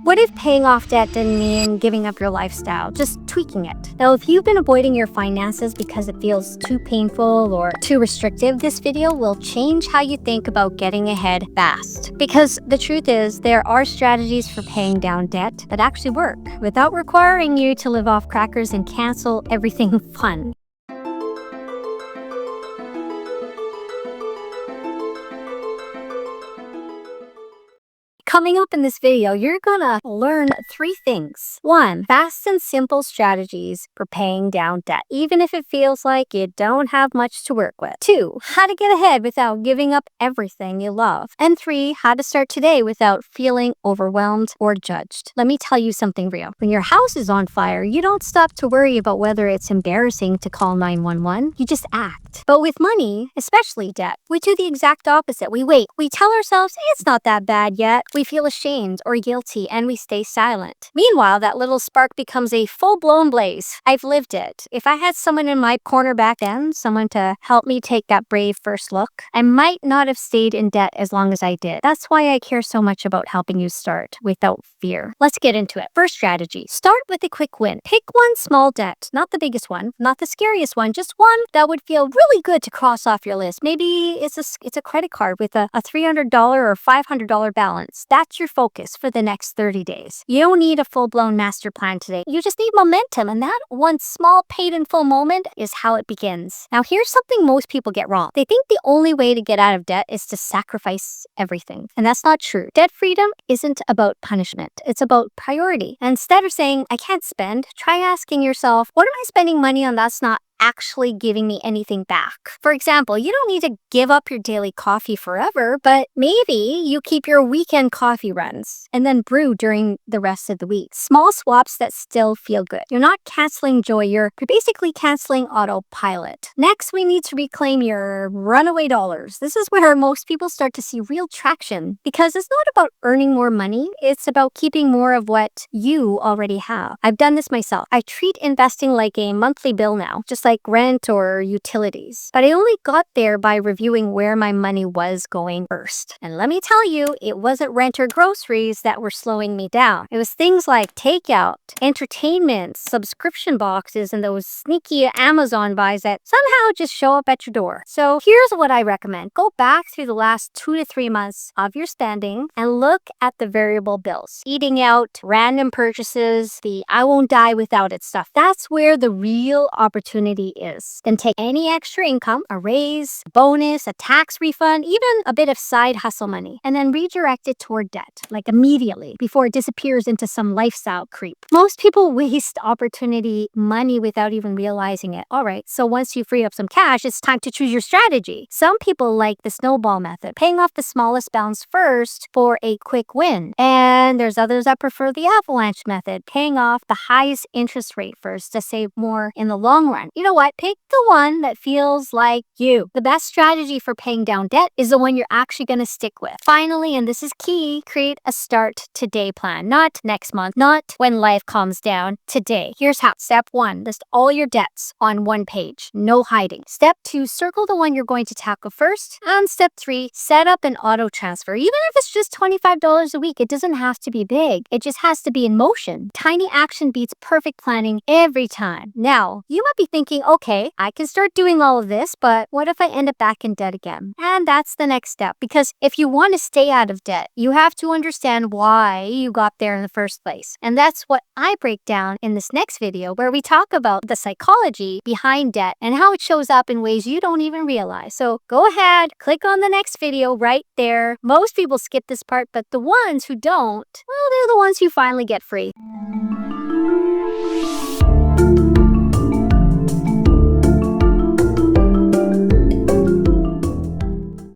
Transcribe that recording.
What if paying off debt didn't mean giving up your lifestyle, just tweaking it? Now, if you've been avoiding your finances because it feels too painful or too restrictive, this video will change how you think about getting ahead fast. Because the truth is, there are strategies for paying down debt that actually work without requiring you to live off crackers and cancel everything fun. Coming up in this video, you're gonna learn 3 things. 1, fast and simple strategies for paying down debt, even if it feels like you don't have much to work with. 2, how to get ahead without giving up everything you love. And 3, how to start today without feeling overwhelmed or judged. Let me tell you something real. When your house is on fire, you don't stop to worry about whether it's embarrassing to call 911. You just act. But with money, especially debt, we do the exact opposite. We wait. We tell ourselves it's not that bad yet. We feel ashamed or guilty and we stay silent. Meanwhile, that little spark becomes a full-blown blaze. I've lived it. If I had someone in my corner back then, someone to help me take that brave first look, I might not have stayed in debt as long as I did. That's why I care so much about helping you start without fear. Let's get into it. First strategy, start with a quick win. Pick one small debt, not the biggest one, not the scariest one, just one that would feel really good to cross off your list. Maybe it's a credit card with a $300 or $500 balance. That's your focus for the next 30 days. You don't need a full-blown master plan today. You just need momentum, and that one small paid in full moment is how it begins. Now, here's something most people get wrong. They think the only way to get out of debt is to sacrifice everything, and that's not true. Debt freedom isn't about punishment. It's about priority. And instead of saying, I can't spend, try asking yourself, what am I spending money on that's not actually giving me anything back? For example, you don't need to give up your daily coffee forever, but maybe you keep your weekend coffee runs and then brew during the rest of the week. Small swaps that still feel good. You're not canceling joy, you're basically canceling autopilot. Next, we need to reclaim your runaway dollars. This is where most people start to see real traction because it's not about earning more money, it's about keeping more of what you already have. I've done this myself. I treat investing like a monthly bill now, just like rent or utilities. But I only got there by reviewing where my money was going first. And let me tell you, it wasn't rent or groceries that were slowing me down. It was things like takeout, entertainment, subscription boxes, and those sneaky Amazon buys that somehow just show up at your door. So here's what I recommend. Go back through the last 2 to 3 months of your spending and look at the variable bills. Eating out, random purchases, the I won't die without it stuff. That's where the real opportunity is. Then take any extra income, a raise, a bonus, a tax refund, even a bit of side hustle money, and then redirect it toward debt, like immediately, before it disappears into some lifestyle creep. Most people waste opportunity money without even realizing it. All right, so once you free up some cash, it's time to choose your strategy. Some people like the Snowball method, paying off the smallest balance first for a quick win. And there's others that prefer the Avalanche method, paying off the highest interest rate first to save more in the long run. You know what? Pick the one that feels like you. The best strategy for paying down debt is the one you're actually going to stick with. Finally, and this is key, create a start today plan. Not next month, not when life calms down, today. Here's how. Step 1, list all your debts on one page. No hiding. Step 2, circle the one you're going to tackle first. And step 3, set up an auto transfer. Even if it's just $25 a week, it doesn't have to be big. It just has to be in motion. Tiny action beats perfect planning every time. Now, you might be thinking, okay, I can start doing all of this, but what if I end up back in debt again? And that's the next step, because if you want to stay out of debt, you have to understand why you got there in the first place. And that's what I break down in this next video, where we talk about the psychology behind debt and how it shows up in ways you don't even realize. So go ahead, click on the next video right there. Most people skip this part, but the ones who don't, well, they're the ones who finally get free.